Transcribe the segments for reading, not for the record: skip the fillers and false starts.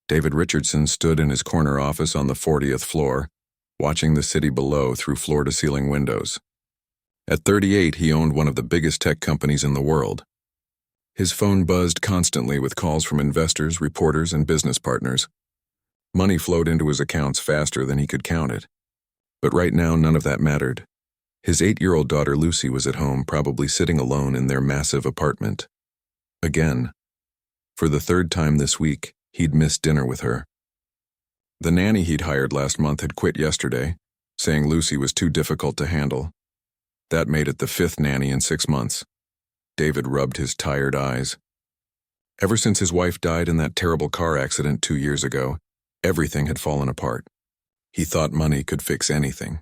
David Richardson stood in his corner office on the 40th floor, watching the city below through floor-to-ceiling windows. At 38, he owned one of the biggest tech companies in the world. His phone buzzed constantly with calls from investors, reporters, and business partners. Money flowed into his accounts faster than he could count it. But right now, none of that mattered. His 8-year-old daughter Lucy was at home, probably sitting alone in their massive apartment. Again. For the third time this week, he'd missed dinner with her. The nanny he'd hired last month had quit yesterday, saying Lucy was too difficult to handle. That made it the 5th nanny in 6 months. David rubbed his tired eyes. Ever since his wife died in that terrible car accident 2 years ago, everything had fallen apart. He thought money could fix anything.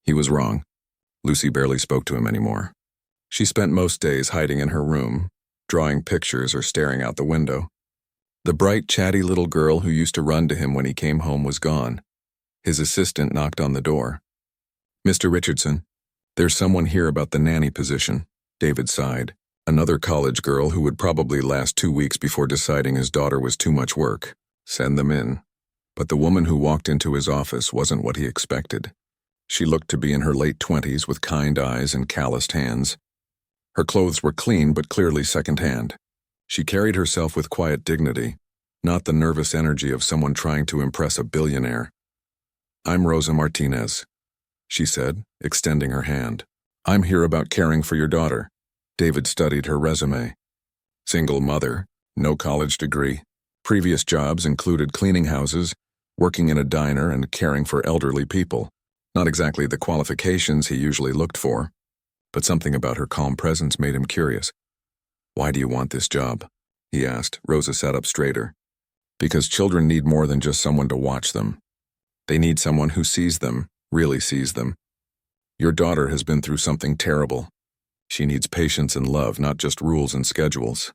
He was wrong. Lucy barely spoke to him anymore. She spent most days hiding in her room, drawing pictures or staring out the window. The bright, chatty little girl who used to run to him when he came home was gone. His assistant knocked on the door. "Mr. Richardson, there's someone here about the nanny position," David sighed. Another college girl who would probably last 2 weeks before deciding his daughter was too much work. Send them in. But the woman who walked into his office wasn't what he expected. She looked to be in her late 20s with kind eyes and calloused hands. Her clothes were clean but clearly secondhand. She carried herself with quiet dignity, not the nervous energy of someone trying to impress a billionaire. "I'm Rosa Martinez," she said, extending her hand. "I'm here about caring for your daughter." David studied her resume. Single mother, no college degree. Previous jobs included cleaning houses, working in a diner, and caring for elderly people. Not exactly the qualifications he usually looked for, but something about her calm presence made him curious. "Why do you want this job?" he asked. Rosa sat up straighter. "Because children need more than just someone to watch them. They need someone who sees them, really sees them. Your daughter has been through something terrible. She needs patience and love, not just rules and schedules."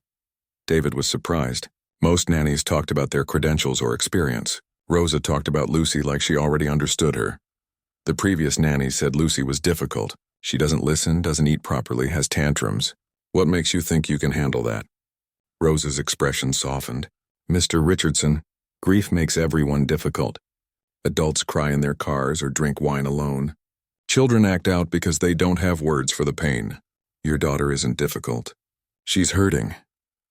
David was surprised. Most nannies talked about their credentials or experience. Rosa talked about Lucy like she already understood her. The previous nanny said Lucy was difficult. She doesn't listen, doesn't eat properly, has tantrums. "What makes you think you can handle that?" Rosa's expression softened. "Mr. Richardson, grief makes everyone difficult. Adults cry in their cars or drink wine alone. Children act out because they don't have words for the pain. Your daughter isn't difficult. She's hurting."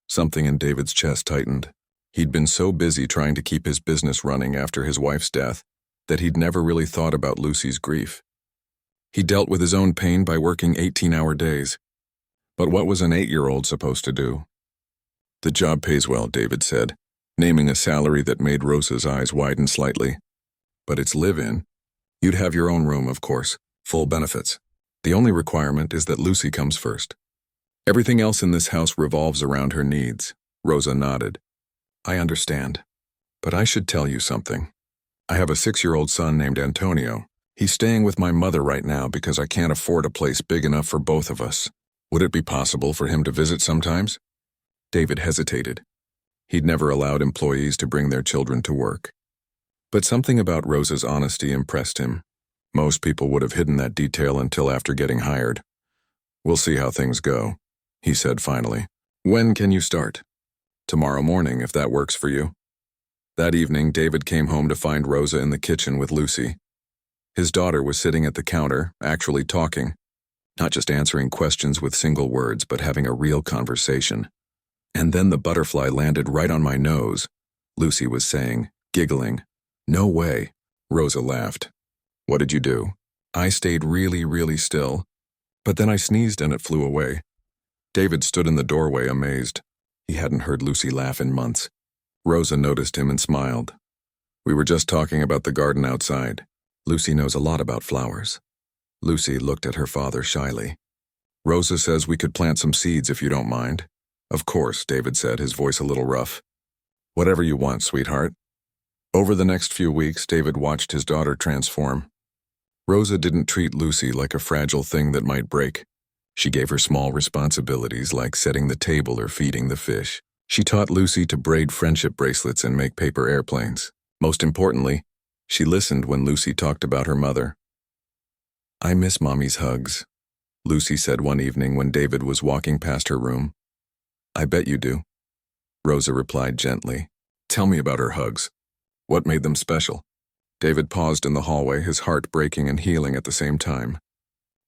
Something in David's chest tightened. He'd been so busy trying to keep his business running after his wife's death that he'd never really thought about Lucy's grief. He dealt with his own pain by working 18-hour days. But what was an 8-year-old supposed to do? "The job pays well," David said, naming a salary that made Rosa's eyes widen slightly. "But it's live-in. You'd have your own room, of course, full benefits. The only requirement is that Lucy comes first. Everything else in this house revolves around her needs." Rosa nodded. "I understand. But I should tell you something. I have a 6-year-old son named Antonio. He's staying with my mother right now because I can't afford a place big enough for both of us. Would it be possible for him to visit sometimes?" David hesitated. He'd never allowed employees to bring their children to work. But something about Rosa's honesty impressed him. Most people would have hidden that detail until after getting hired. "We'll see how things go," he said finally. "When can you start?" "Tomorrow morning, if that works for you." That evening, David came home to find Rosa in the kitchen with Lucy. His daughter was sitting at the counter, actually talking. Not just answering questions with single words, but having a real conversation. "And then the butterfly landed right on my nose," Lucy was saying, giggling. "No way." Rosa laughed. "What did you do?" "I stayed really, really still. But then I sneezed and it flew away." David stood in the doorway, amazed. He hadn't heard Lucy laugh in months. Rosa noticed him and smiled. "We were just talking about the garden outside. Lucy knows a lot about flowers." Lucy looked at her father shyly. "Rosa says we could plant some seeds if you don't mind." "Of course," David said, his voice a little rough. "Whatever you want, sweetheart." Over the next few weeks, David watched his daughter transform. Rosa didn't treat Lucy like a fragile thing that might break. She gave her small responsibilities like setting the table or feeding the fish. She taught Lucy to braid friendship bracelets and make paper airplanes. Most importantly, she listened when Lucy talked about her mother. "I miss Mommy's hugs," Lucy said one evening when David was walking past her room. "I bet you do," Rosa replied gently. Tell me about her hugs. What made them special? David paused in the hallway, his heart breaking and healing at the same time.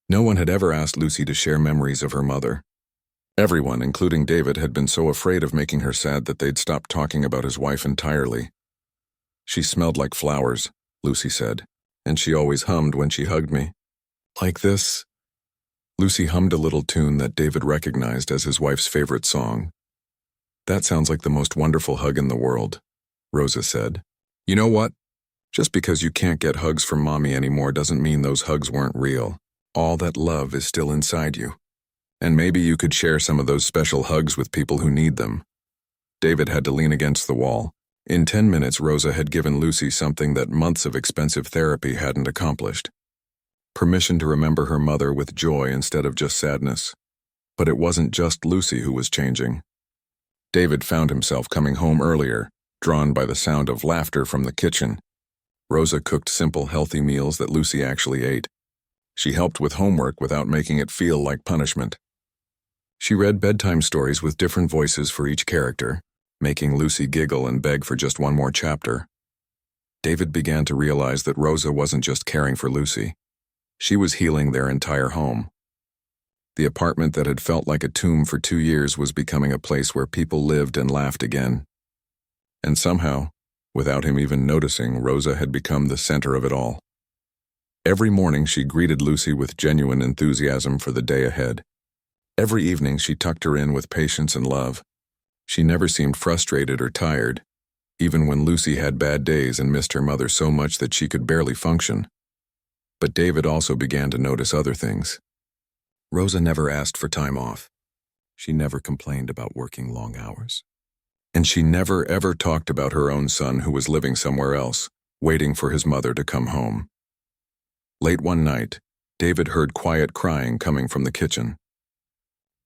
No one had ever asked Lucy to share memories of her mother. Everyone, including David, had been so afraid of making her sad that they'd stopped talking about his wife entirely. She smelled like flowers, Lucy said, and she always hummed when she hugged me. Like this? Lucy hummed a little tune that David recognized as his wife's favorite song. That sounds like the most wonderful hug in the world, Rosa said. You know what? Just because you can't get hugs from Mommy anymore doesn't mean those hugs weren't real. All that love is still inside you. And maybe you could share some of those special hugs with people who need them. David had to lean against the wall. In 10 minutes, Rosa had given Lucy something that months of expensive therapy hadn't accomplished. Permission to remember her mother with joy instead of just sadness. But it wasn't just Lucy who was changing. David found himself coming home earlier, drawn by the sound of laughter from the kitchen. Rosa cooked simple, healthy meals that Lucy actually ate. She helped with homework without making it feel like punishment. She read bedtime stories with different voices for each character, making Lucy giggle and beg for just one more chapter. David began to realize that Rosa wasn't just caring for Lucy. She was healing their entire home. The apartment that had felt like a tomb for 2 years was becoming a place where people lived and laughed again. And somehow, without him even noticing, Rosa had become the center of it all. Every morning she greeted Lucy with genuine enthusiasm for the day ahead. Every evening she tucked her in with patience and love. She never seemed frustrated or tired, even when Lucy had bad days and missed her mother so much that she could barely function. But David also began to notice other things. Rosa never asked for time off. She never complained about working long hours. And she never ever talked about her own son who was living somewhere else, waiting for his mother to come home. Late one night, David heard quiet crying coming from the kitchen.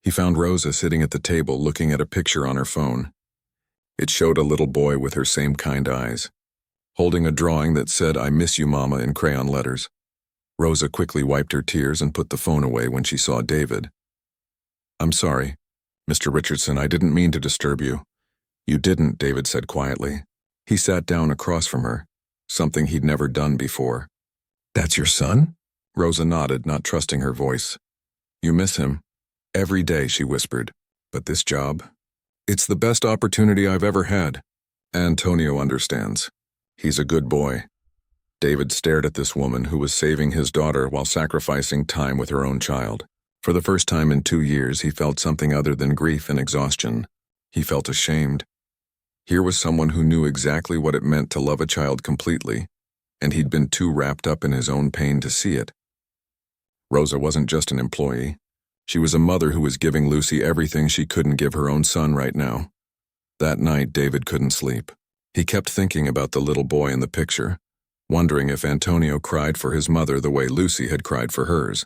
He found Rosa sitting at the table looking at a picture on her phone. It showed a little boy with her same kind eyes, holding a drawing that said, "I miss you, Mama," in crayon letters. Rosa quickly wiped her tears and put the phone away when she saw David. "I'm sorry, Mr. Richardson, I didn't mean to disturb you." "You didn't," David said quietly. He sat down across from her, something he'd never done before. "That's your son?" Rosa nodded, not trusting her voice. "You miss him?" "Every day," she whispered. "But this job? It's the best opportunity I've ever had. Antonio understands. He's a good boy." David stared at this woman who was saving his daughter while sacrificing time with her own child. For the first time in 2 years, he felt something other than grief and exhaustion. He felt ashamed. Here was someone who knew exactly what it meant to love a child completely, and he'd been too wrapped up in his own pain to see it. Rosa wasn't just an employee. She was a mother who was giving Lucy everything she couldn't give her own son right now. That night, David couldn't sleep. He kept thinking about the little boy in the picture, wondering if Antonio cried for his mother the way Lucy had cried for hers.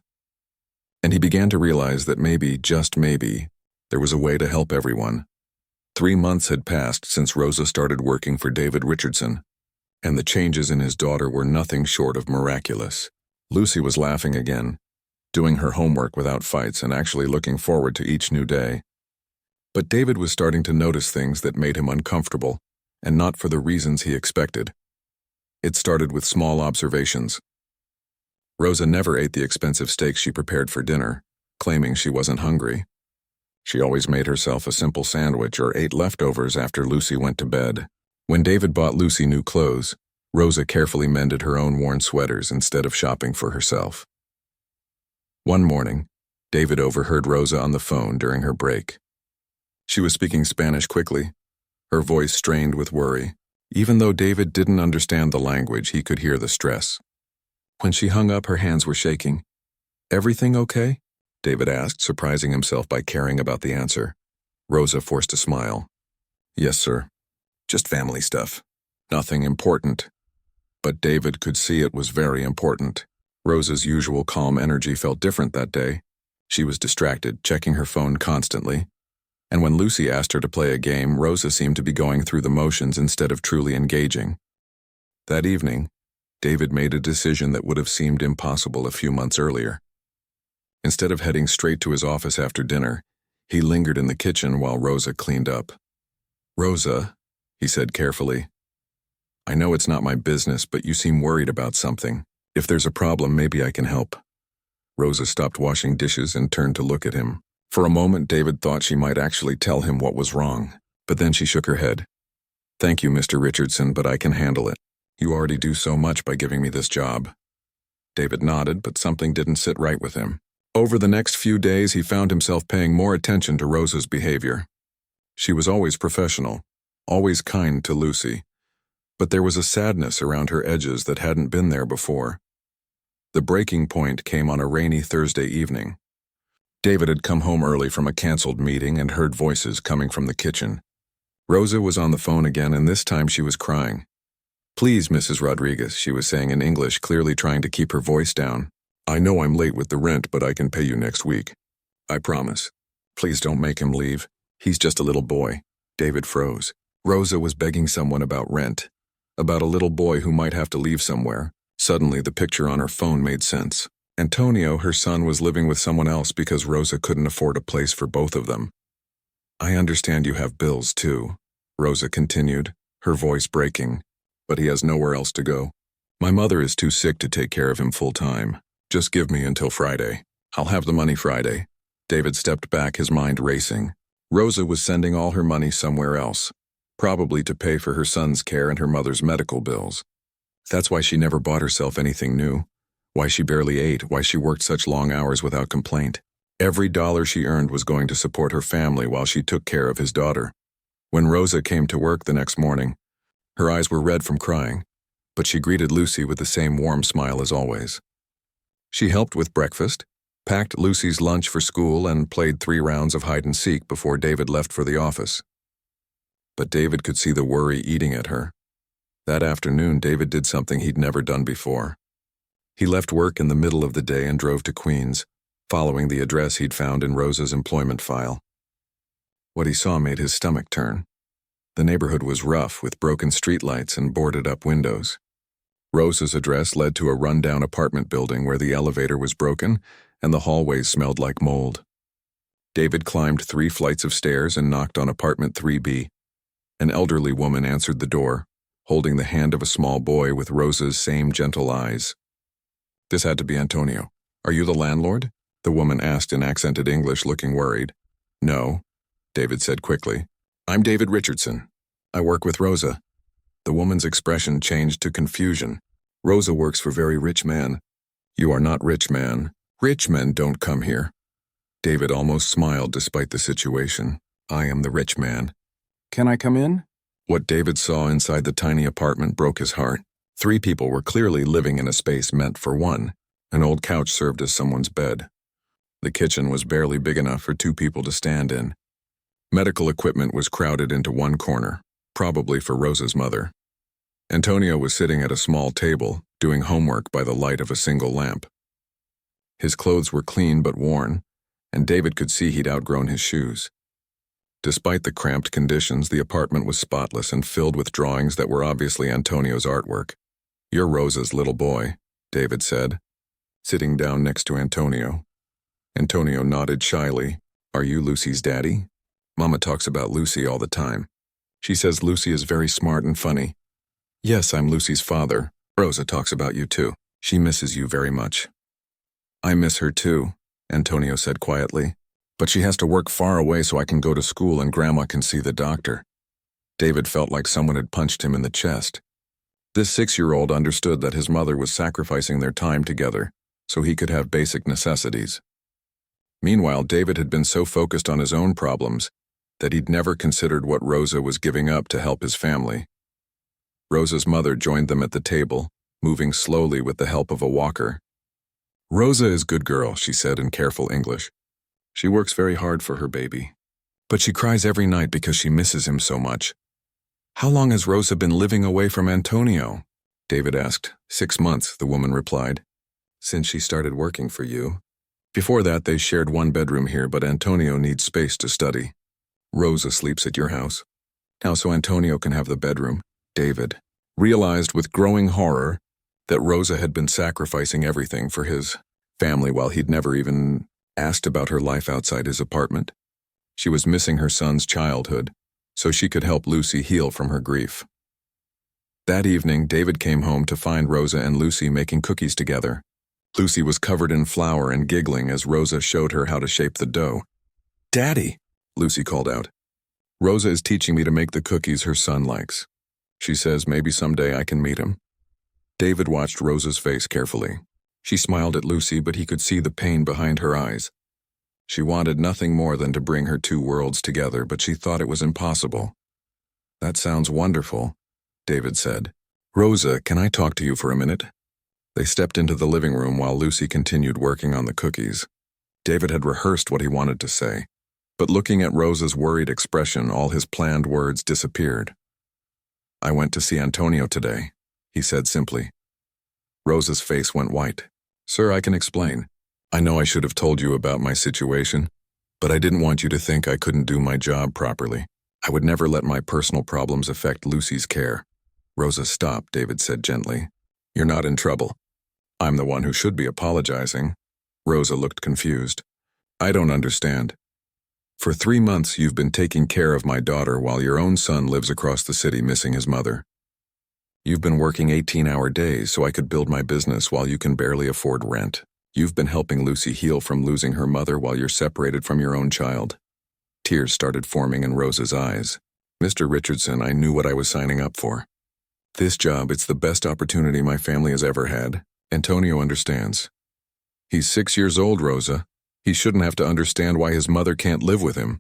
And he began to realize that maybe, just maybe, there was a way to help everyone. 3 months had passed since Rosa started working for David Richardson, and the changes in his daughter were nothing short of miraculous. Lucy was laughing again, doing her homework without fights and actually looking forward to each new day. But David was starting to notice things that made him uncomfortable, and not for the reasons he expected. It started with small observations. Rosa never ate the expensive steaks she prepared for dinner, claiming she wasn't hungry. She always made herself a simple sandwich or ate leftovers after Lucy went to bed. When David bought Lucy new clothes, Rosa carefully mended her own worn sweaters instead of shopping for herself. One morning, David overheard Rosa on the phone during her break. She was speaking Spanish quickly, her voice strained with worry. Even though David didn't understand the language, he could hear the stress. When she hung up, her hands were shaking. "Everything okay?" David asked, surprising himself by caring about the answer. Rosa forced a smile. "Yes, sir. Just family stuff. Nothing important." But David could see it was very important. Rosa's usual calm energy felt different that day. She was distracted, checking her phone constantly. And when Lucy asked her to play a game, Rosa seemed to be going through the motions instead of truly engaging. That evening, David made a decision that would have seemed impossible a few months earlier. Instead of heading straight to his office after dinner, he lingered in the kitchen while Rosa cleaned up. "Rosa," he said carefully. I know it's not my business, but you seem worried about something. If there's a problem, maybe I can help. Rosa stopped washing dishes and turned to look at him. For a moment, David thought she might actually tell him what was wrong, but then she shook her head. Thank you, Mr. Richardson, but I can handle it. You already do so much by giving me this job. David nodded, but something didn't sit right with him. Over the next few days, he found himself paying more attention to Rosa's behavior. She was always professional, always kind to Lucy, but there was a sadness around her edges that hadn't been there before. The breaking point came on a rainy Thursday evening. David had come home early from a canceled meeting and heard voices coming from the kitchen. Rosa was on the phone again, and this time she was crying. Please, Mrs. Rodriguez, she was saying in English, clearly trying to keep her voice down. I know I'm late with the rent, but I can pay you next week. I promise. Please don't make him leave. He's just a little boy. David froze. Rosa was begging someone about rent, about a little boy who might have to leave somewhere. Suddenly, the picture on her phone made sense. Antonio, her son, was living with someone else because Rosa couldn't afford a place for both of them. I understand you have bills, too, Rosa continued, her voice breaking, but he has nowhere else to go. My mother is too sick to take care of him full-time. Just give me until Friday. I'll have the money Friday. David stepped back, his mind racing. Rosa was sending all her money somewhere else, probably to pay for her son's care and her mother's medical bills. That's why she never bought herself anything new, why she barely ate, why she worked such long hours without complaint. Every dollar she earned was going to support her family while she took care of his daughter. When Rosa came to work the next morning, her eyes were red from crying, but she greeted Lucy with the same warm smile as always. She helped with breakfast, packed Lucy's lunch for school, and played 3 rounds of hide-and-seek before David left for the office. But David could see the worry eating at her. That afternoon, David did something he'd never done before. He left work in the middle of the day and drove to Queens, following the address he'd found in Rosa's employment file. What he saw made his stomach turn. The neighborhood was rough, with broken streetlights and boarded-up windows. Rosa's address led to a run-down apartment building where the elevator was broken and the hallways smelled like mold. David climbed 3 flights of stairs and knocked on apartment 3B. An elderly woman answered the door, holding the hand of a small boy with Rosa's same gentle eyes. This had to be Antonio. Are you the landlord? The woman asked in accented English, looking worried. No, David said quickly. I'm David Richardson. I work with Rosa. The woman's expression changed to confusion. Rosa works for very rich man. You are not rich, man. Rich men don't come here. David almost smiled despite the situation. I am the rich man. Can I come in? What David saw inside the tiny apartment broke his heart. 3 people were clearly living in a space meant for one. An old couch served as someone's bed. The kitchen was barely big enough for 2 people to stand in. Medical equipment was crowded into one corner, probably for Rosa's mother. Antonio was sitting at a small table, doing homework by the light of a single lamp. His clothes were clean but worn, and David could see he'd outgrown his shoes. Despite the cramped conditions, the apartment was spotless and filled with drawings that were obviously Antonio's artwork. You're Rosa's little boy, David said, sitting down next to Antonio. Antonio nodded shyly. Are you Lucy's daddy? Mama talks about Lucy all the time. She says Lucy is very smart and funny. Yes, I'm Lucy's father. Rosa talks about you too. She misses you very much. I miss her too, Antonio said quietly. But she has to work far away so I can go to school and Grandma can see the doctor. David felt like someone had punched him in the chest. This 6-year-old understood that his mother was sacrificing their time together so he could have basic necessities. Meanwhile, David had been so focused on his own problems that he'd never considered what Rosa was giving up to help his family. Rosa's mother joined them at the table, moving slowly with the help of a walker. Rosa is a good girl, she said in careful English. She works very hard for her baby. But she cries every night because she misses him so much. How long has Rosa been living away from Antonio? David asked. 6 months, the woman replied. Since she started working for you. Before that, they shared 1 bedroom here, but Antonio needs space to study. Rosa sleeps at your house. Now so Antonio can have the bedroom. David realized with growing horror that Rosa had been sacrificing everything for his family while he'd never even asked about her life outside his apartment. She was missing her son's childhood, so she could help Lucy heal from her grief. That evening, David came home to find Rosa and Lucy making cookies together. Lucy was covered in flour and giggling as Rosa showed her how to shape the dough. "Daddy," Lucy called out. "Rosa is teaching me to make the cookies her son likes. She says maybe someday I can meet him." David watched Rosa's face carefully. She smiled at Lucy, but he could see the pain behind her eyes. She wanted nothing more than to bring her two worlds together, but she thought it was impossible. "That sounds wonderful," David said. "Rosa, can I talk to you for a minute?" They stepped into the living room while Lucy continued working on the cookies. David had rehearsed what he wanted to say, but looking at Rosa's worried expression, all his planned words disappeared. "I went to see Antonio today," he said simply. Rosa's face went white. "Sir, I can explain. I know I should have told you about my situation, but I didn't want you to think I couldn't do my job properly. I would never let my personal problems affect Lucy's care." "Rosa, stop," David said gently. "You're not in trouble. I'm the one who should be apologizing." Rosa looked confused. "I don't understand. For 3 months you've been taking care of my daughter while your own son lives across the city missing his mother. You've been working 18-hour days so I could build my business while you can barely afford rent. You've been helping Lucy heal from losing her mother while you're separated from your own child." Tears started forming in Rosa's eyes. "Mr. Richardson, I knew what I was signing up for. This job, it's the best opportunity my family has ever had. Antonio understands. He's 6 years old, Rosa. He shouldn't have to understand why his mother can't live with him."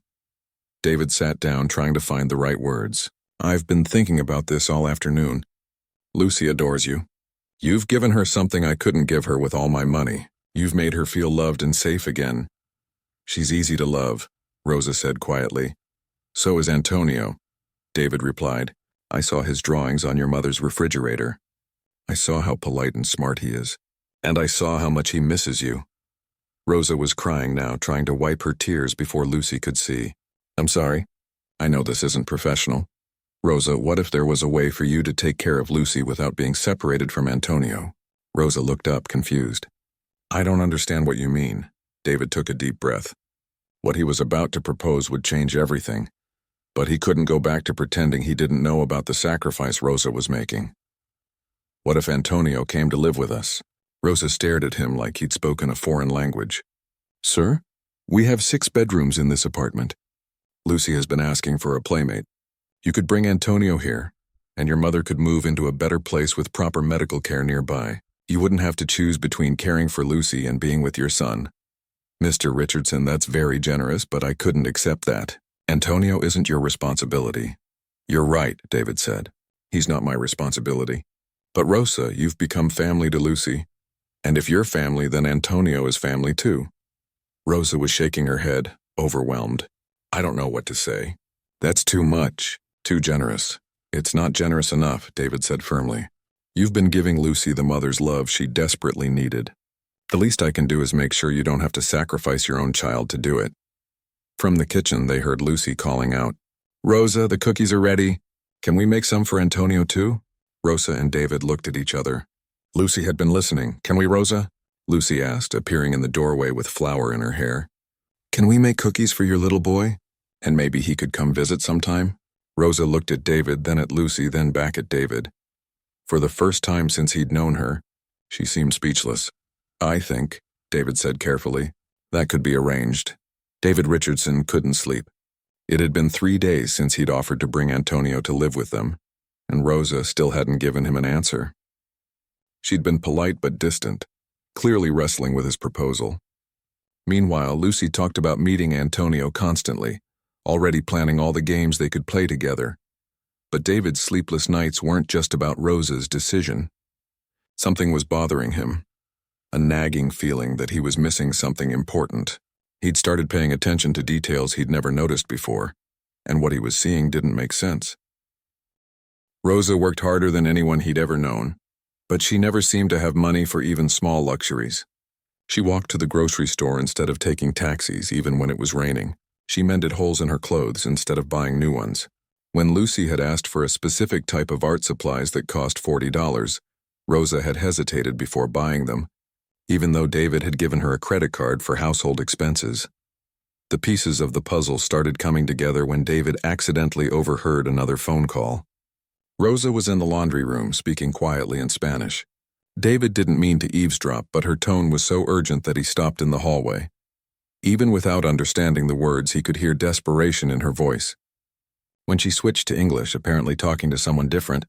David sat down, trying to find the right words. "I've been thinking about this all afternoon. Lucy adores you. You've given her something I couldn't give her with all my money. You've made her feel loved and safe again. She's easy to love," Rosa said quietly. "So is Antonio," David replied. "I saw his drawings on your mother's refrigerator. I saw how polite and smart he is, and I saw how much he misses you." Rosa was crying now, trying to wipe her tears before Lucy could see. "I'm sorry. I know this isn't professional. Rosa, what if there was a way for you to take care of Lucy without being separated from Antonio?" Rosa looked up, confused. "I don't understand what you mean." David took a deep breath. What he was about to propose would change everything, but he couldn't go back to pretending he didn't know about the sacrifice Rosa was making. "What if Antonio came to live with us?" Rosa stared at him like he'd spoken a foreign language. "Sir, we have 6 bedrooms in this apartment. Lucy has been asking for a playmate. You could bring Antonio here, and your mother could move into a better place with proper medical care nearby. You wouldn't have to choose between caring for Lucy and being with your son." "Mr. Richardson, that's very generous, but I couldn't accept that. Antonio isn't your responsibility." "You're right," David said. "He's not my responsibility. But Rosa, you've become family to Lucy. And if you're family, then Antonio is family too." Rosa was shaking her head, overwhelmed. "I don't know what to say. That's too much, too generous." "It's not generous enough," David said firmly. "You've been giving Lucy the mother's love she desperately needed. The least I can do is make sure you don't have to sacrifice your own child to do it." From the kitchen, they heard Lucy calling out, "Rosa, the cookies are ready. Can we make some for Antonio too?" Rosa and David looked at each other. Lucy had been listening. "Can we, Rosa?" Lucy asked, appearing in the doorway with flour in her hair. "Can we make cookies for your little boy? And maybe he could come visit sometime?" Rosa looked at David, then at Lucy, then back at David. For the first time since he'd known her, she seemed speechless. "I think," David said carefully, "that could be arranged." David Richardson couldn't sleep. It had been 3 days since he'd offered to bring Antonio to live with them, and Rosa still hadn't given him an answer. She'd been polite but distant, clearly wrestling with his proposal. Meanwhile, Lucy talked about meeting Antonio constantly, already planning all the games they could play together. But David's sleepless nights weren't just about Rosa's decision. Something was bothering him, a nagging feeling that he was missing something important. He'd started paying attention to details he'd never noticed before, and what he was seeing didn't make sense. Rosa worked harder than anyone he'd ever known, but she never seemed to have money for even small luxuries. She walked to the grocery store instead of taking taxis, even when it was raining. She mended holes in her clothes instead of buying new ones. When Lucy had asked for a specific type of art supplies that cost $40, Rosa had hesitated before buying them, even though David had given her a credit card for household expenses. The pieces of the puzzle started coming together when David accidentally overheard another phone call. Rosa was in the laundry room, speaking quietly in Spanish. David didn't mean to eavesdrop, but her tone was so urgent that he stopped in the hallway. Even without understanding the words, he could hear desperation in her voice. When she switched to English, apparently talking to someone different,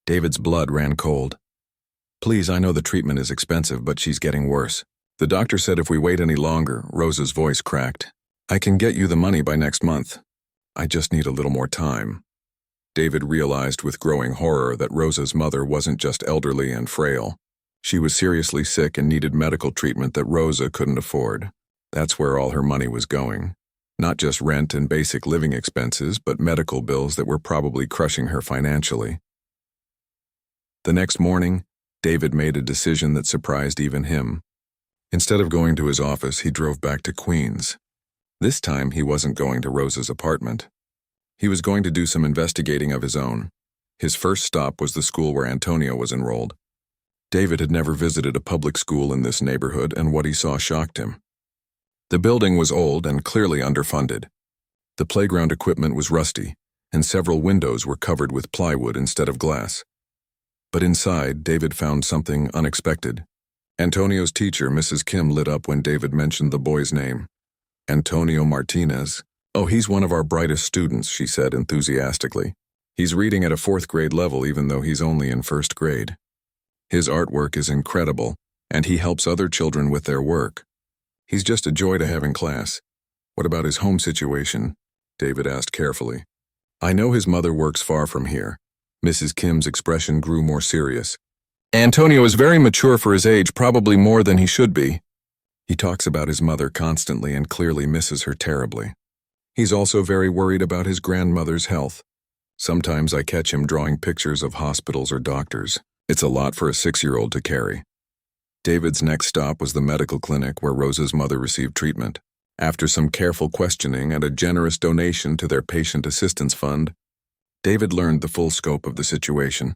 David's blood ran cold. "Please, I know the treatment is expensive, but she's getting worse. The doctor said if we wait any longer," Rosa's voice cracked. "I can get you the money by next month. I just need a little more time." David realized with growing horror that Rosa's mother wasn't just elderly and frail. She was seriously sick and needed medical treatment that Rosa couldn't afford. That's where all her money was going. Not just rent and basic living expenses, but medical bills that were probably crushing her financially. The next morning, David made a decision that surprised even him. Instead of going to his office, he drove back to Queens. This time, he wasn't going to Rosa's apartment. He was going to do some investigating of his own. His first stop was the school where Antonio was enrolled. David had never visited a public school in this neighborhood, and what he saw shocked him. The building was old and clearly underfunded. The playground equipment was rusty, and several windows were covered with plywood instead of glass. But inside, David found something unexpected. Antonio's teacher, Mrs. Kim, lit up when David mentioned the boy's name. "Antonio Martinez. Oh, he's one of our brightest students," she said enthusiastically. "He's reading at a 4th grade level even though he's only in 1st grade. His artwork is incredible, and he helps other children with their work. He's just a joy to have in class." "What about his home situation?" David asked carefully. "I know his mother works far from here." Mrs. Kim's expression grew more serious. "Antonio is very mature for his age, probably more than he should be. He talks about his mother constantly and clearly misses her terribly. He's also very worried about his grandmother's health. Sometimes I catch him drawing pictures of hospitals or doctors. It's a lot for a 6-year-old to carry." David's next stop was the medical clinic where Rosa's mother received treatment. After some careful questioning and a generous donation to their patient assistance fund, David learned the full scope of the situation.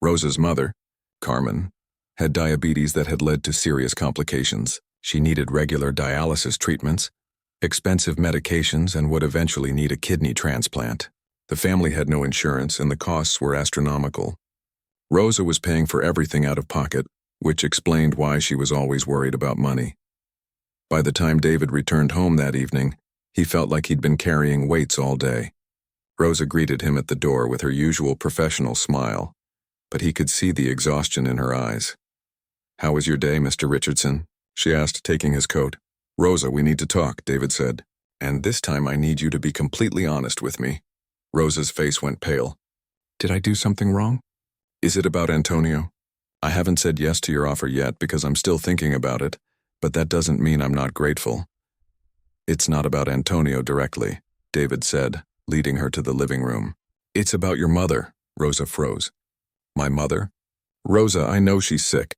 Rosa's mother, Carmen, had diabetes that had led to serious complications. She needed regular dialysis treatments, expensive medications, and would eventually need a kidney transplant. The family had no insurance, and the costs were astronomical. Rosa was paying for everything out of pocket, which explained why she was always worried about money. By the time David returned home that evening, he felt like he'd been carrying weights all day. Rosa greeted him at the door with her usual professional smile, but he could see the exhaustion in her eyes. "How was your day, Mr. Richardson?" she asked, taking his coat. "Rosa, we need to talk," David said. "And this time I need you to be completely honest with me." Rosa's face went pale. "Did I do something wrong? Is it about Antonio? I haven't said yes to your offer yet because I'm still thinking about it, but that doesn't mean I'm not grateful." "It's not about Antonio directly," David said, leading her to the living room. "It's about your mother." Rosa froze. "My mother?" "Rosa, I know she's sick.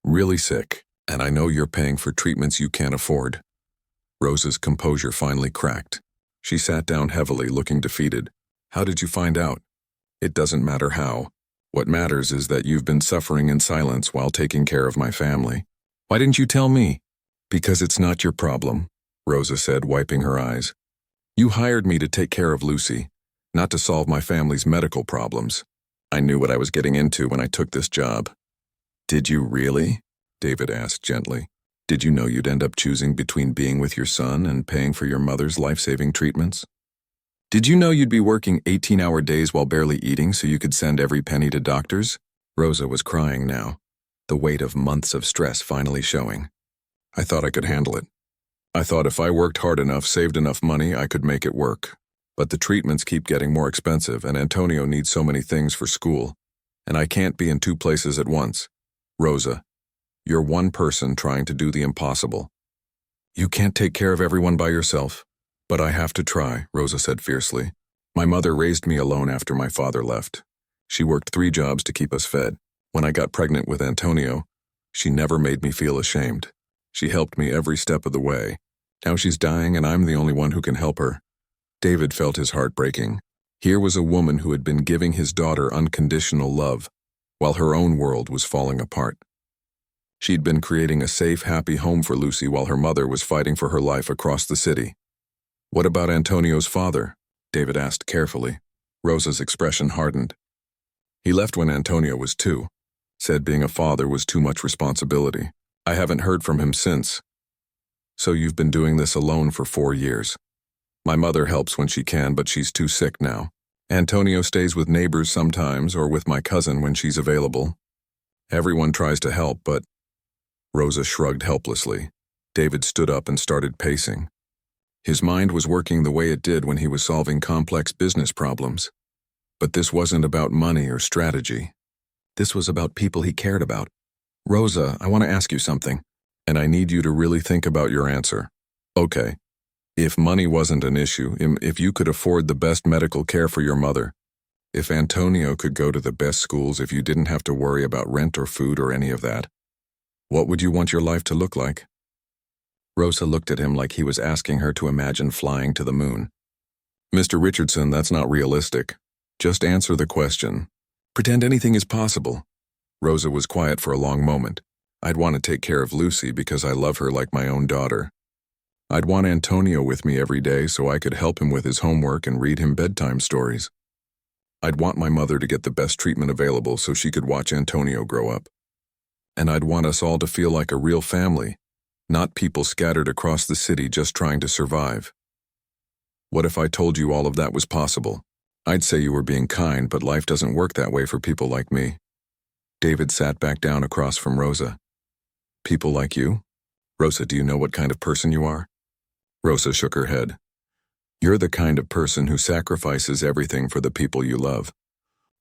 Really sick, and I know you're paying for treatments you can't afford." Rosa's composure finally cracked. She sat down heavily, looking defeated. "How did you find out?" "It doesn't matter how. What matters is that you've been suffering in silence while taking care of my family." "Why didn't you tell me?" "Because it's not your problem," Rosa said, wiping her eyes. "You hired me to take care of Lucy, not to solve my family's medical problems. I knew what I was getting into when I took this job." "Did you really?" David asked gently. "Did you know you'd end up choosing between being with your son and paying for your mother's life-saving treatments? Did you know you'd be working 18-hour days while barely eating so you could send every penny to doctors?" Rosa was crying now, the weight of months of stress finally showing. "I thought I could handle it. I thought if I worked hard enough, saved enough money, I could make it work. But the treatments keep getting more expensive, and Antonio needs so many things for school, and I can't be in 2 places at once. Rosa, you're one person trying to do the impossible. You can't take care of everyone by yourself." "But I have to try," Rosa said fiercely. "My mother raised me alone after my father left. She worked 3 jobs to keep us fed. When I got pregnant with Antonio, she never made me feel ashamed. She helped me every step of the way. Now she's dying and I'm the only one who can help her." David felt his heart breaking. Here was a woman who had been giving his daughter unconditional love, while her own world was falling apart. She'd been creating a safe, happy home for Lucy while her mother was fighting for her life across the city. What about Antonio's father? David asked carefully. Rosa's expression hardened. He left when Antonio was 2. Said being a father was too much responsibility. I haven't heard from him since. So you've been doing this alone for 4 years. My mother helps when she can, but she's too sick now. Antonio stays with neighbors sometimes or with my cousin when she's available. Everyone tries to help, but... Rosa shrugged helplessly. David stood up and started pacing. His mind was working the way it did when he was solving complex business problems. But this wasn't about money or strategy. This was about people he cared about. Rosa, I want to ask you something, and I need you to really think about your answer. Okay. If money wasn't an issue, if you could afford the best medical care for your mother, if Antonio could go to the best schools, if you didn't have to worry about rent or food or any of that, what would you want your life to look like? Rosa looked at him like he was asking her to imagine flying to the moon. Mr. Richardson, that's not realistic. Just answer the question. Pretend anything is possible. Rosa was quiet for a long moment. I'd want to take care of Lucy because I love her like my own daughter. I'd want Antonio with me every day so I could help him with his homework and read him bedtime stories. I'd want my mother to get the best treatment available so she could watch Antonio grow up. And I'd want us all to feel like a real family, not people scattered across the city just trying to survive. What if I told you all of that was possible? I'd say you were being kind, but life doesn't work that way for people like me. David sat back down across from Rosa. People like you? Rosa, do you know what kind of person you are? Rosa shook her head. You're the kind of person who sacrifices everything for the people you love.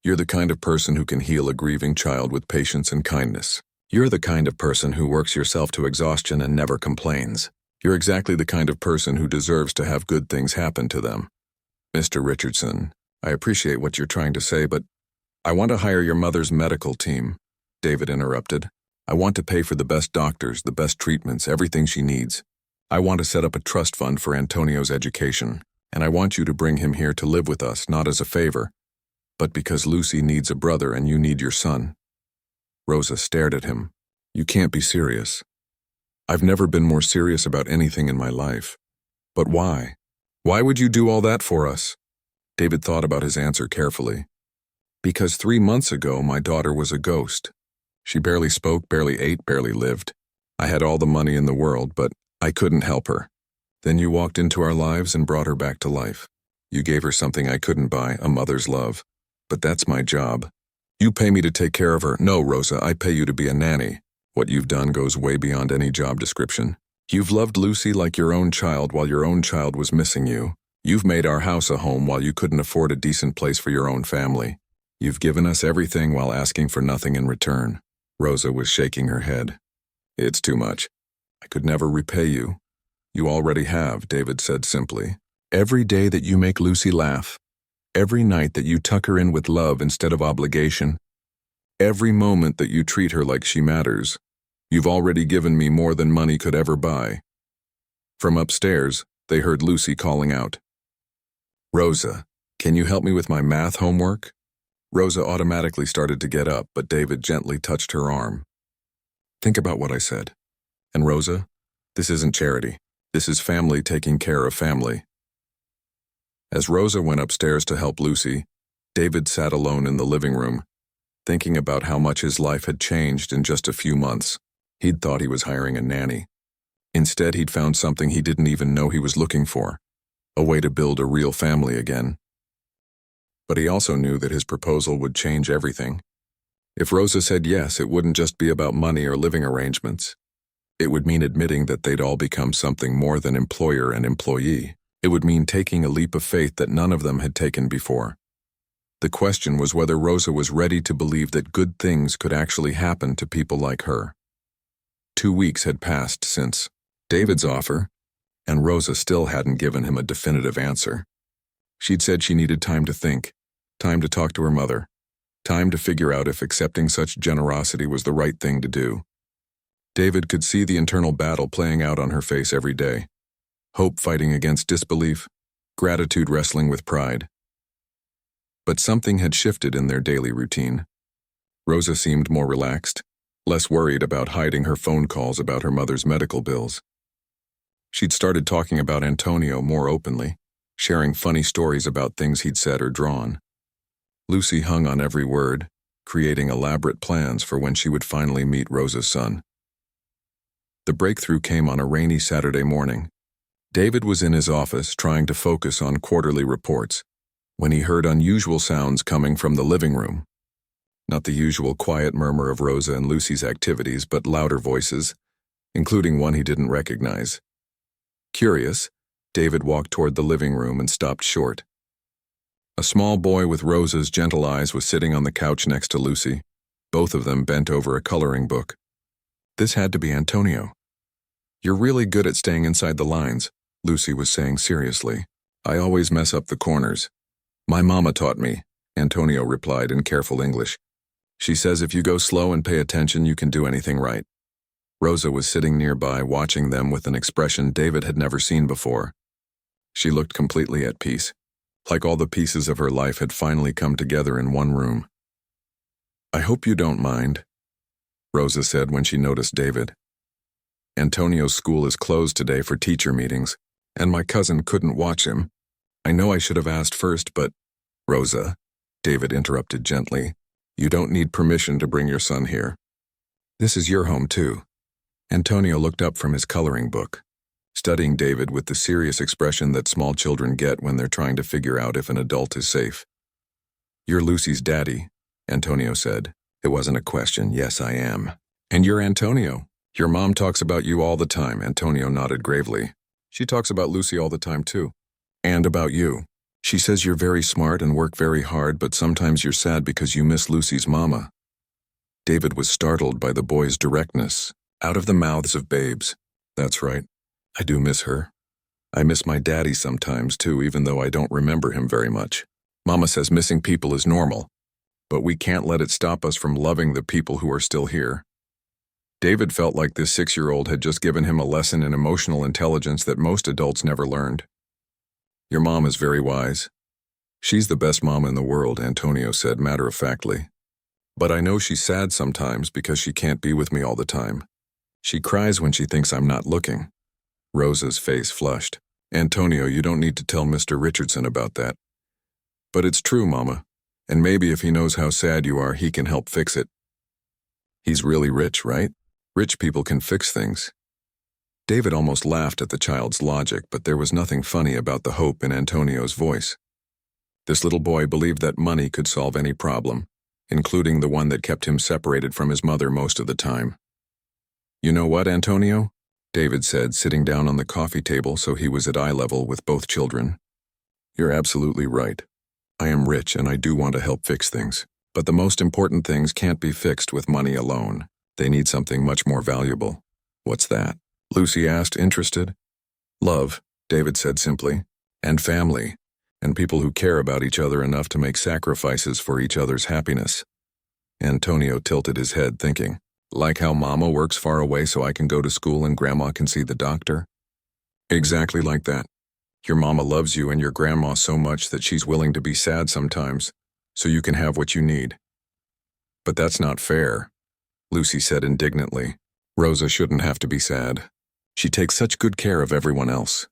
You're the kind of person who can heal a grieving child with patience and kindness. You're the kind of person who works yourself to exhaustion and never complains. You're exactly the kind of person who deserves to have good things happen to them. Mr. Richardson, I appreciate what you're trying to say, but I want to hire your mother's medical team, David interrupted. I want to pay for the best doctors, the best treatments, everything she needs. I want to set up a trust fund for Antonio's education, and I want you to bring him here to live with us, not as a favor, but because Lucy needs a brother and you need your son. Rosa stared at him. You can't be serious. I've never been more serious about anything in my life. But why? Why would you do all that for us? David thought about his answer carefully. Because 3 months ago, my daughter was a ghost. She barely spoke, barely ate, barely lived. I had all the money in the world, but I couldn't help her. Then you walked into our lives and brought her back to life. You gave her something I couldn't buy, a mother's love. But that's my job. You pay me to take care of her. No, Rosa, I pay you to be a nanny. What you've done goes way beyond any job description. You've loved Lucy like your own child while your own child was missing you. You've made our house a home while you couldn't afford a decent place for your own family. You've given us everything while asking for nothing in return. Rosa was shaking her head. It's too much. I could never repay you. You already have, David said simply. Every day that you make Lucy laugh, every night that you tuck her in with love instead of obligation, every moment that you treat her like she matters, you've already given me more than money could ever buy. From upstairs, they heard Lucy calling out. Rosa, can you help me with my math homework? Rosa automatically started to get up, but David gently touched her arm. Think about what I said. And Rosa, this isn't charity. This is family taking care of family. As Rosa went upstairs to help Lucy, David sat alone in the living room, thinking about how much his life had changed in just a few months. He'd thought he was hiring a nanny. Instead, he'd found something he didn't even know he was looking for, a way to build a real family again. But he also knew that his proposal would change everything. If Rosa said yes, it wouldn't just be about money or living arrangements. It would mean admitting that they'd all become something more than employer and employee. It would mean taking a leap of faith that none of them had taken before. The question was whether Rosa was ready to believe that good things could actually happen to people like her. 2 weeks had passed since David's offer, and Rosa still hadn't given him a definitive answer. She'd said she needed time to think, time to talk to her mother, time to figure out if accepting such generosity was the right thing to do. David could see the internal battle playing out on her face every day. Hope fighting against disbelief, gratitude wrestling with pride. But something had shifted in their daily routine. Rosa seemed more relaxed, less worried about hiding her phone calls about her mother's medical bills. She'd started talking about Antonio more openly, sharing funny stories about things he'd said or drawn. Lucy hung on every word, creating elaborate plans for when she would finally meet Rosa's son. The breakthrough came on a rainy Saturday morning. David was in his office trying to focus on quarterly reports when he heard unusual sounds coming from the living room. Not the usual quiet murmur of Rosa and Lucy's activities, but louder voices, including one he didn't recognize. Curious, David walked toward the living room and stopped short. A small boy with Rosa's gentle eyes was sitting on the couch next to Lucy, both of them bent over a coloring book. This had to be Antonio. "You're really good at staying inside the lines," Lucy was saying seriously. "I always mess up the corners." "My mama taught me," Antonio replied in careful English. "She says if you go slow and pay attention, you can do anything right." Rosa was sitting nearby watching them with an expression David had never seen before. She looked completely at peace, like all the pieces of her life had finally come together in one room. "I hope you don't mind," Rosa said when she noticed David. "Antonio's school is closed today for teacher meetings, and my cousin couldn't watch him. I know I should have asked first, but—" "Rosa," David interrupted gently, "you don't need permission to bring your son here. This is your home too." Antonio looked up from his coloring book, studying David with the serious expression that small children get when they're trying to figure out if an adult is safe. "You're Lucy's daddy," Antonio said. It wasn't a question. "Yes, I am." "And you're Antonio. Your mom talks about you all the time," Antonio nodded gravely. "She talks about Lucy all the time too. And about you. She says you're very smart and work very hard, but sometimes you're sad because you miss Lucy's mama." David was startled by the boy's directness, out of the mouths of babes. "That's right. I do miss her. I miss my daddy sometimes too, even though I don't remember him very much. Mama says missing people is normal, but we can't let it stop us from loving the people who are still here." David felt like this 6-year-old had just given him a lesson in emotional intelligence that most adults never learned. "Your mom is very wise. She's the best mom in the world," Antonio said matter-of-factly. "But I know she's sad sometimes because she can't be with me all the time. She cries when she thinks I'm not looking." Rosa's face flushed. "Antonio, you don't need to tell Mr. Richardson about that." "But it's true, Mama, and maybe if he knows how sad you are, he can help fix it." "He's really rich, right? Rich people can fix things." David almost laughed at the child's logic, but there was nothing funny about the hope in Antonio's voice. This little boy believed that money could solve any problem, including the one that kept him separated from his mother most of the time. "You know what, Antonio?" David said, sitting down on the coffee table so he was at eye level with both children. "You're absolutely right. I am rich and I do want to help fix things, but the most important things can't be fixed with money alone. They need something much more valuable." "What's that?" Lucy asked, interested. "Love," David said simply, "and family, and people who care about each other enough to make sacrifices for each other's happiness." Antonio tilted his head, thinking, "Like how Mama works far away so I can go to school and Grandma can see the doctor?" "Exactly like that. Your Mama loves you and your Grandma so much that she's willing to be sad sometimes, so you can have what you need." "But that's not fair," Lucy said indignantly. "Rosa shouldn't have to be sad. She takes such good care of everyone else."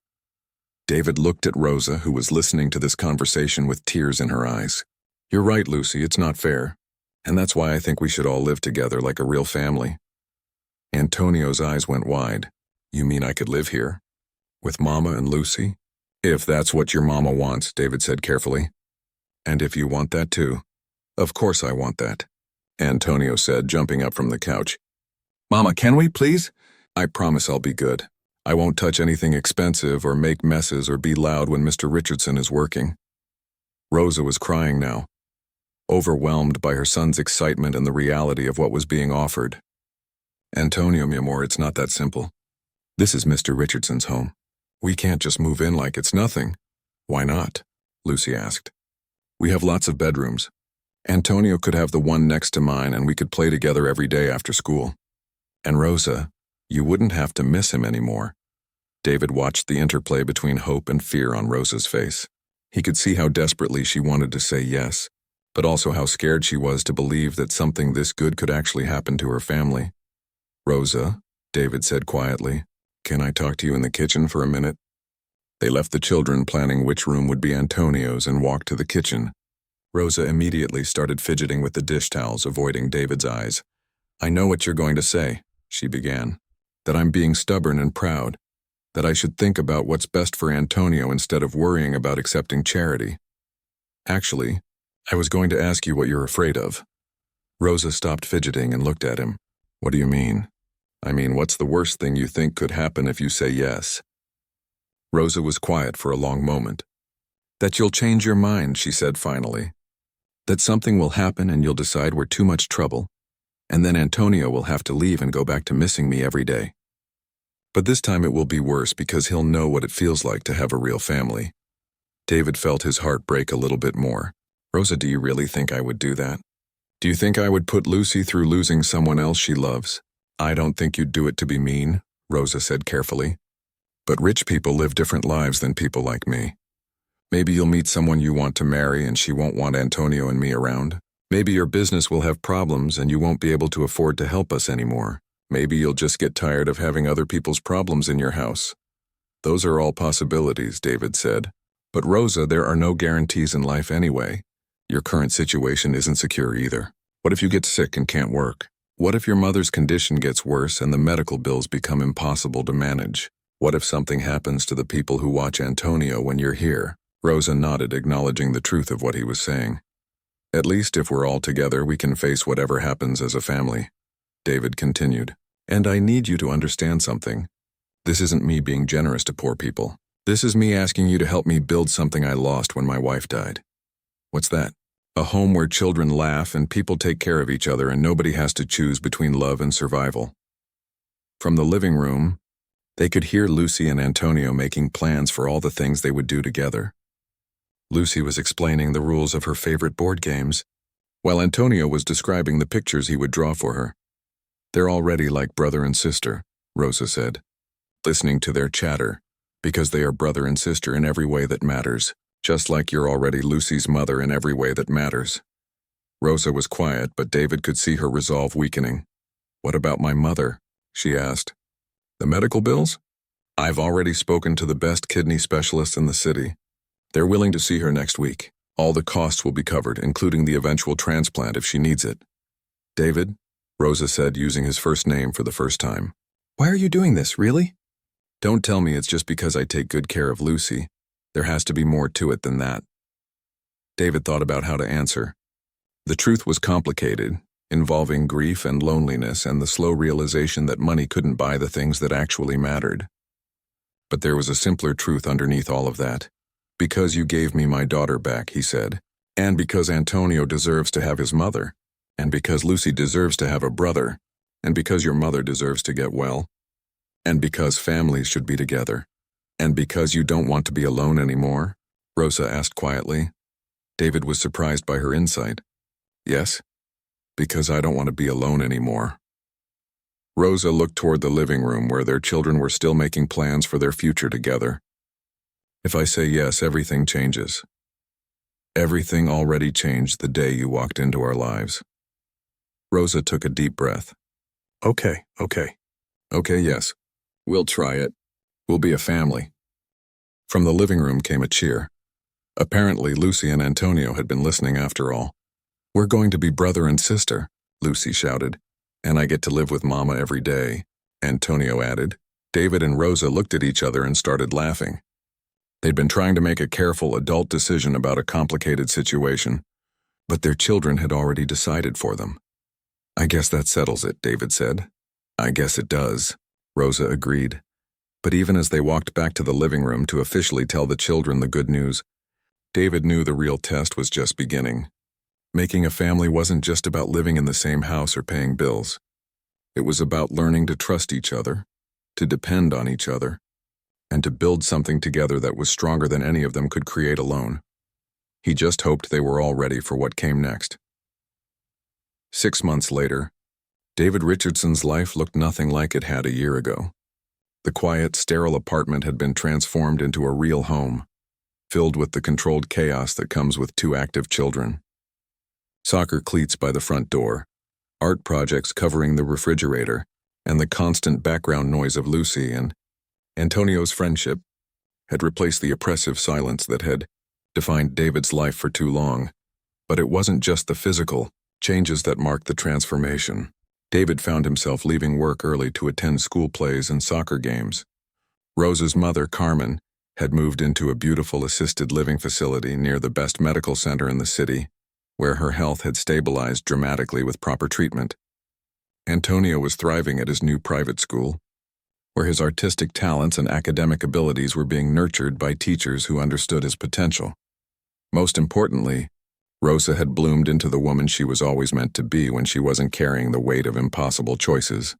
David looked at Rosa, who was listening to this conversation with tears in her eyes. "You're right, Lucy, it's not fair. And that's why I think we should all live together like a real family." Antonio's eyes went wide. "You mean I could live here? With Mama and Lucy?" "If that's what your Mama wants," David said carefully. "And if you want that too?" "Of course I want that," Antonio said, jumping up from the couch. "Mama, can we, please? I promise I'll be good. I won't touch anything expensive or make messes or be loud when Mr. Richardson is working." Rosa was crying now, overwhelmed by her son's excitement and the reality of what was being offered. "Antonio, mi amor, it's not that simple. This is Mr. Richardson's home. We can't just move in like it's nothing." "Why not?" Lucy asked. "We have lots of bedrooms. Antonio could have the one next to mine and we could play together every day after school. And Rosa, you wouldn't have to miss him anymore." David watched the interplay between hope and fear on Rosa's face. He could see how desperately she wanted to say yes, but also how scared she was to believe that something this good could actually happen to her family. "Rosa," David said quietly, Can I talk to you in the kitchen for a minute? They left the children planning which room would be Antonio's and walked to the kitchen. Rosa immediately started fidgeting with the dish towels, avoiding David's eyes. I know what you're going to say, she began. That I'm being stubborn and proud. That I should think about what's best for Antonio instead of worrying about accepting charity. Actually, I was going to ask you what you're afraid of. Rosa stopped fidgeting and looked at him. What do you mean? I mean, what's the worst thing you think could happen if you say yes? Rosa was quiet for a long moment. That you'll change your mind, she said finally. That something will happen and you'll decide we're too much trouble, and then Antonio will have to leave and go back to missing me every day. But this time it will be worse because he'll know what it feels like to have a real family. David felt his heart break a little bit more. Rosa, do you really think I would do that? Do you think I would put Lucy through losing someone else she loves? I don't think you'd do it to be mean, Rosa said carefully. But rich people live different lives than people like me. Maybe you'll meet someone you want to marry and she won't want Antonio and me around. Maybe your business will have problems and you won't be able to afford to help us anymore. Maybe you'll just get tired of having other people's problems in your house. Those are all possibilities, David said. But Rosa, there are no guarantees in life anyway. Your current situation isn't secure either. What if you get sick and can't work? What if your mother's condition gets worse and the medical bills become impossible to manage? What if something happens to the people who watch Antonio when you're here? Rosa nodded, acknowledging the truth of what he was saying. At least if we're all together, we can face whatever happens as a family. David continued. And I need you to understand something. This isn't me being generous to poor people. This is me asking you to help me build something I lost when my wife died. What's that? A home where children laugh and people take care of each other and nobody has to choose between love and survival. From the living room, they could hear Lucy and Antonio making plans for all the things they would do together. Lucy was explaining the rules of her favorite board games, while Antonio was describing the pictures he would draw for her. They're already like brother and sister, Rosa said, listening to their chatter, because they are brother and sister in every way that matters, just like you're already Lucy's mother in every way that matters. Rosa was quiet, but David could see her resolve weakening. What about my mother? She asked. The medical bills? I've already spoken to the best kidney specialists in the city. They're willing to see her next week. All the costs will be covered, including the eventual transplant if she needs it. David, Rosa said, using his first name for the first time. Why are you doing this, really? Don't tell me it's just because I take good care of Lucy. There has to be more to it than that. David thought about how to answer. The truth was complicated, involving grief and loneliness and the slow realization that money couldn't buy the things that actually mattered. But there was a simpler truth underneath all of that. Because you gave me my daughter back, he said, and because Antonio deserves to have his mother, and because Lucy deserves to have a brother, and because your mother deserves to get well, and because families should be together, and because you don't want to be alone anymore, Rosa asked quietly. David was surprised by her insight. Yes, because I don't want to be alone anymore. Rosa looked toward the living room where their children were still making plans for their future together. If I say yes, everything changes. Everything already changed the day you walked into our lives. Rosa took a deep breath. Okay, yes. We'll try it. We'll be a family. From the living room came a cheer. Apparently, Lucy and Antonio had been listening after all. We're going to be brother and sister, Lucy shouted. And I get to live with Mama every day, Antonio added. David and Rosa looked at each other and started laughing. They'd been trying to make a careful adult decision about a complicated situation, but their children had already decided for them. I guess that settles it, David said. I guess it does, Rosa agreed. But even as they walked back to the living room to officially tell the children the good news, David knew the real test was just beginning. Making a family wasn't just about living in the same house or paying bills. It was about learning to trust each other, to depend on each other, and to build something together that was stronger than any of them could create alone. He just hoped they were all ready for what came next. 6 months later, David Richardson's life looked nothing like it had a year ago. The quiet, sterile apartment had been transformed into a real home, filled with the controlled chaos that comes with 2 active children. Soccer cleats by the front door, art projects covering the refrigerator, and the constant background noise of Lucy and Antonio's friendship had replaced the oppressive silence that had defined David's life for too long. But it wasn't just the physical changes that marked the transformation. David found himself leaving work early to attend school plays and soccer games. Rosa's mother, Carmen, had moved into a beautiful assisted living facility near the best medical center in the city, where her health had stabilized dramatically with proper treatment. Antonio was thriving at his new private school, where his artistic talents and academic abilities were being nurtured by teachers who understood his potential. Most importantly, Rosa had bloomed into the woman she was always meant to be when she wasn't carrying the weight of impossible choices.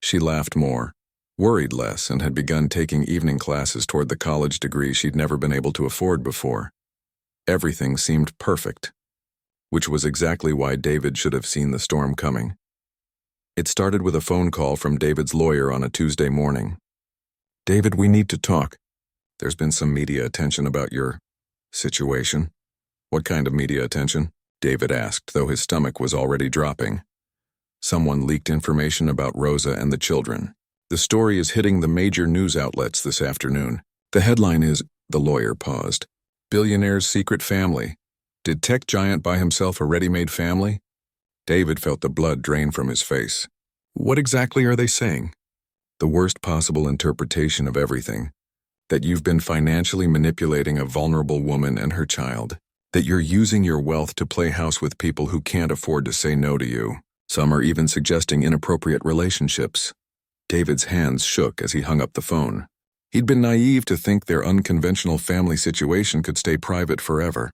She laughed more, worried less, and had begun taking evening classes toward the college degree she'd never been able to afford before. Everything seemed perfect, which was exactly why David should have seen the storm coming. It started with a phone call from David's lawyer on a Tuesday morning. "David, we need to talk. There's been some media attention about your situation." "What kind of media attention?" David asked, though his stomach was already dropping. "Someone leaked information about Rosa and the children. The story is hitting the major news outlets this afternoon. The headline is," the lawyer paused, "Billionaire's secret family. Did tech giant buy himself a ready-made family?" David felt the blood drain from his face. "What exactly are they saying?" "The worst possible interpretation of everything. That you've been financially manipulating a vulnerable woman and her child. That you're using your wealth to play house with people who can't afford to say no to you. Some are even suggesting inappropriate relationships." David's hands shook as he hung up the phone. He'd been naive to think their unconventional family situation could stay private forever.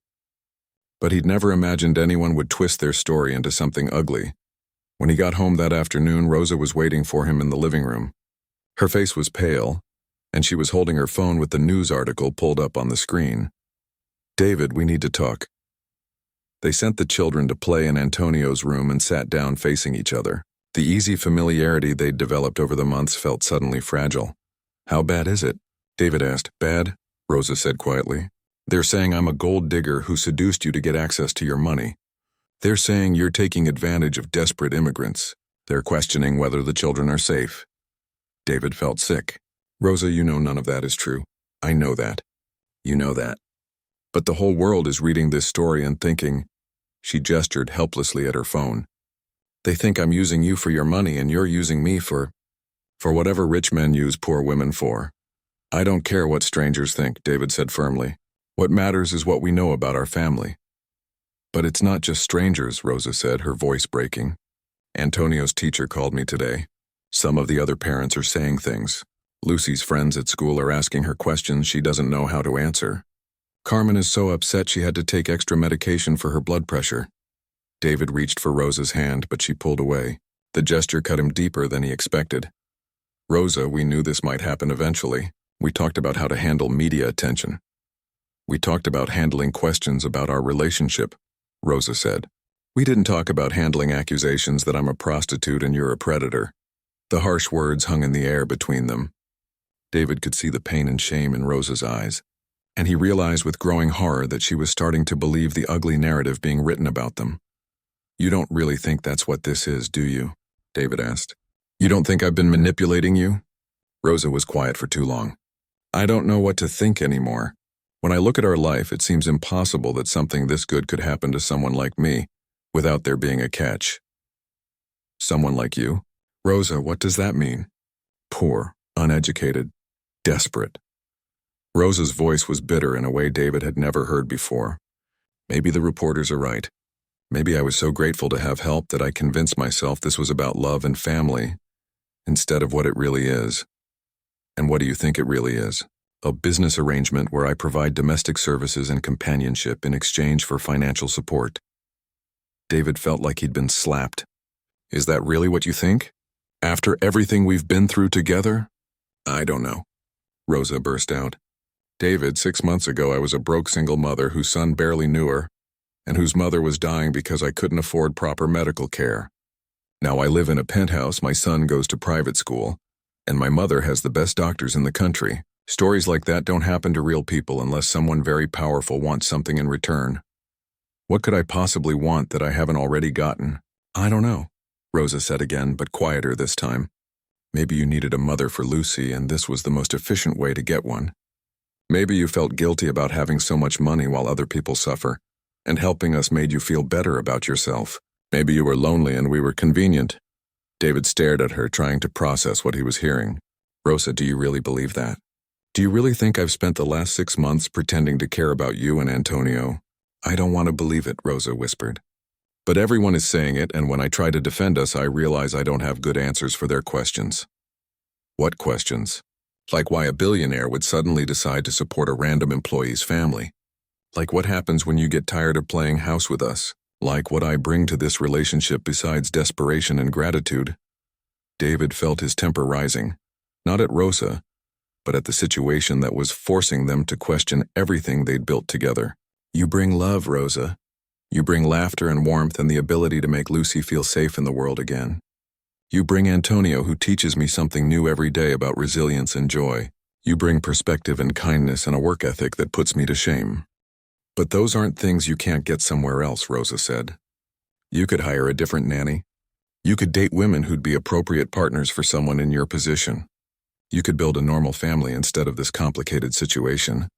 But he'd never imagined anyone would twist their story into something ugly. When he got home that afternoon, Rosa was waiting for him in the living room. Her face was pale, and she was holding her phone with the news article pulled up on the screen. "David, we need to talk." They sent the children to play in Antonio's room and sat down facing each other. The easy familiarity they'd developed over the months felt suddenly fragile. "How bad is it?" David asked. "Bad," Rosa said quietly. "They're saying I'm a gold digger who seduced you to get access to your money. They're saying you're taking advantage of desperate immigrants. They're questioning whether the children are safe." David felt sick. "Rosa, you know none of that is true. I know that. You know that. But the whole world is reading this story and thinking," she gestured helplessly at her phone, "they think I'm using you for your money and you're using me for whatever rich men use poor women for." "I don't care what strangers think," David said firmly. "What matters is what we know about our family." "But it's not just strangers," Rosa said, her voice breaking. "Antonio's teacher called me today. Some of the other parents are saying things. Lucy's friends at school are asking her questions she doesn't know how to answer. Carmen is so upset she had to take extra medication for her blood pressure." David reached for Rosa's hand, but she pulled away. The gesture cut him deeper than he expected. "Rosa, we knew this might happen eventually. We talked about how to handle media attention. We talked about handling questions about our relationship," Rosa said. "We didn't talk about handling accusations that I'm a prostitute and you're a predator." The harsh words hung in the air between them. David could see the pain and shame in Rosa's eyes, and he realized with growing horror that she was starting to believe the ugly narrative being written about them. "You don't really think that's what this is, do you?" David asked. "You don't think I've been manipulating you?" Rosa was quiet for too long. "I don't know what to think anymore. When I look at our life, it seems impossible that something this good could happen to someone like me, without there being a catch." "Someone like you?" "Rosa, what does that mean?" "Poor, uneducated, desperate." Rosa's voice was bitter in a way David had never heard before. "Maybe the reporters are right. Maybe I was so grateful to have help that I convinced myself this was about love and family, instead of what it really is." "And what do you think it really is?" "A business arrangement where I provide domestic services and companionship in exchange for financial support." David felt like he'd been slapped. "Is that really what you think? After everything we've been through together?" "I don't know," Rosa burst out. "David, 6 months ago I was a broke single mother whose son barely knew her, and whose mother was dying because I couldn't afford proper medical care. Now I live in a penthouse, my son goes to private school, and my mother has the best doctors in the country. Stories like that don't happen to real people unless someone very powerful wants something in return. What could I possibly want that I haven't already gotten?" "I don't know," Rosa said again, but quieter this time. Maybe you needed a mother for Lucy, and this was the most efficient way to get one. Maybe you felt guilty about having so much money while other people suffer, and helping us made you feel better about yourself. Maybe you were lonely and we were convenient. David stared at her, trying to process what he was hearing. Rosa, do you really believe that? Do you really think I've spent the last 6 months pretending to care about you and Antonio? I don't want to believe it, Rosa whispered. But everyone is saying it, and when I try to defend us, I realize I don't have good answers for their questions. What questions? Like why a billionaire would suddenly decide to support a random employee's family. Like what happens when you get tired of playing house with us. Like what I bring to this relationship besides desperation and gratitude. David felt his temper rising, not at Rosa, but at the situation that was forcing them to question everything they'd built together. You bring love, Rosa. You bring laughter and warmth and the ability to make Lucy feel safe in the world again. You bring Antonio, who teaches me something new every day about resilience and joy. You bring perspective and kindness and a work ethic that puts me to shame. But those aren't things you can't get somewhere else, Rosa said. You could hire a different nanny. You could date women who'd be appropriate partners for someone in your position. You could build a normal family instead of this complicated situation.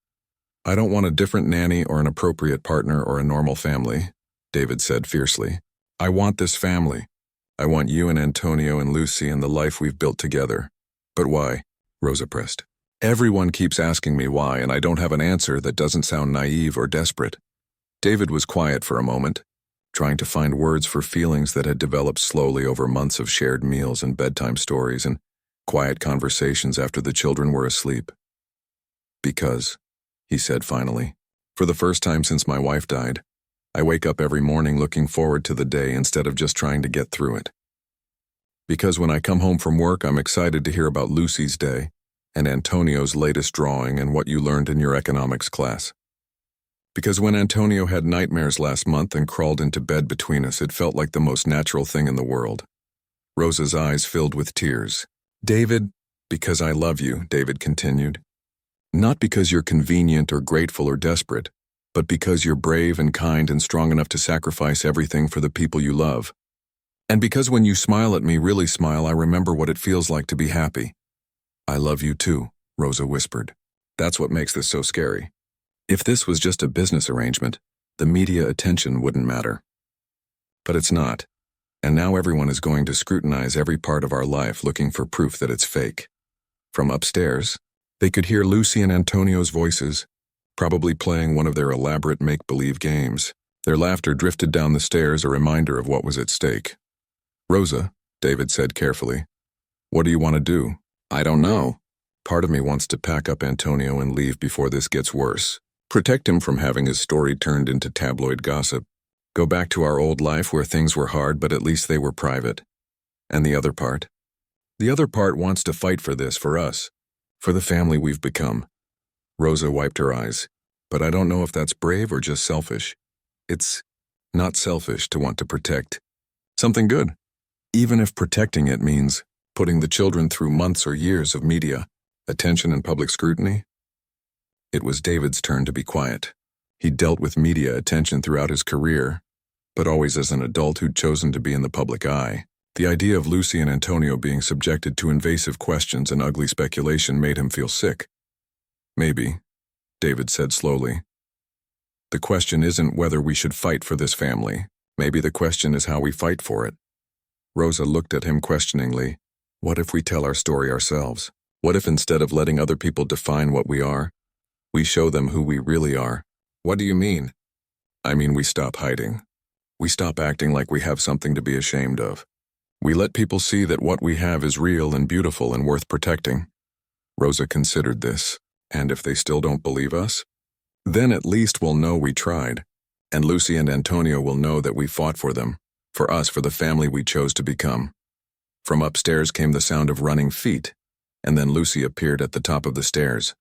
I don't want a different nanny or an appropriate partner or a normal family, David said fiercely. I want this family. I want you and Antonio and Lucy and the life we've built together. But why? Rosa pressed. Everyone keeps asking me why, and I don't have an answer that doesn't sound naive or desperate. David was quiet for a moment, trying to find words for feelings that had developed slowly over months of shared meals and bedtime stories and quiet conversations after the children were asleep. Because, he said finally, for the first time since my wife died, I wake up every morning looking forward to the day instead of just trying to get through it. Because when I come home from work, I'm excited to hear about Lucy's day and Antonio's latest drawing and what you learned in your economics class. Because when Antonio had nightmares last month and crawled into bed between us, it felt like the most natural thing in the world. Rosa's eyes filled with tears. David, because I love you, David continued. Not because you're convenient or grateful or desperate, but because you're brave and kind and strong enough to sacrifice everything for the people you love. And because when you smile at me, really smile, I remember what it feels like to be happy. I love you too, Rosa whispered. That's what makes this so scary. If this was just a business arrangement, the media attention wouldn't matter. But it's not, and now everyone is going to scrutinize every part of our life looking for proof that it's fake. From upstairs, they could hear Lucy and Antonio's voices, probably playing one of their elaborate make-believe games. Their laughter drifted down the stairs, a reminder of what was at stake. Rosa, David said carefully, what do you want to do? I don't know. Part of me wants to pack up Antonio and leave before this gets worse. Protect him from having his story turned into tabloid gossip. Go back to our old life where things were hard, but at least they were private. And the other part? The other part wants to fight for this, for us, for the family we've become. Rosa wiped her eyes. But I don't know if that's brave or just selfish. It's not selfish to want to protect something good, even if protecting it means putting the children through months or years of media, attention and public scrutiny. It was David's turn to be quiet. He'd dealt with media attention throughout his career, but always as an adult who'd chosen to be in the public eye. The idea of Lucy and Antonio being subjected to invasive questions and ugly speculation made him feel sick. Maybe, David said slowly. The question isn't whether we should fight for this family. Maybe the question is how we fight for it. Rosa looked at him questioningly. What if we tell our story ourselves? What if instead of letting other people define what we are, we show them who we really are? What do you mean? I mean, we stop hiding. We stop acting like we have something to be ashamed of. We let people see that what we have is real and beautiful and worth protecting. Rosa considered this. And if they still don't believe us? Then at least we'll know we tried. And Lucy and Antonio will know that we fought for them, for us, for the family we chose to become. From upstairs came the sound of running feet, and then Lucy appeared at the top of the stairs.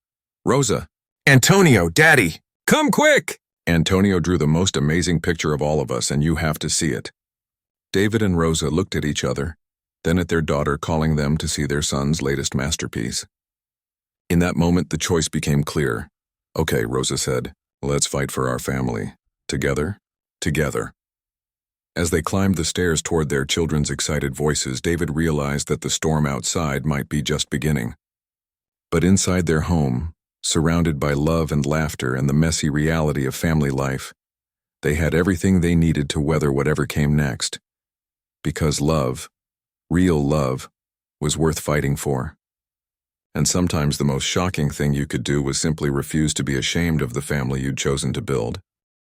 Rosa! Antonio, Daddy! Come quick! Antonio drew the most amazing picture of all of us, and you have to see it. David and Rosa looked at each other, then at their daughter, calling them to see their son's latest masterpiece. In that moment, the choice became clear. Okay, Rosa said, let's fight for our family. Together? Together. As they climbed the stairs toward their children's excited voices, David realized that the storm outside might be just beginning. But inside their home, surrounded by love and laughter and the messy reality of family life, they had everything they needed to weather whatever came next. Because love, real love, was worth fighting for. And sometimes the most shocking thing you could do was simply refuse to be ashamed of the family you'd chosen to build.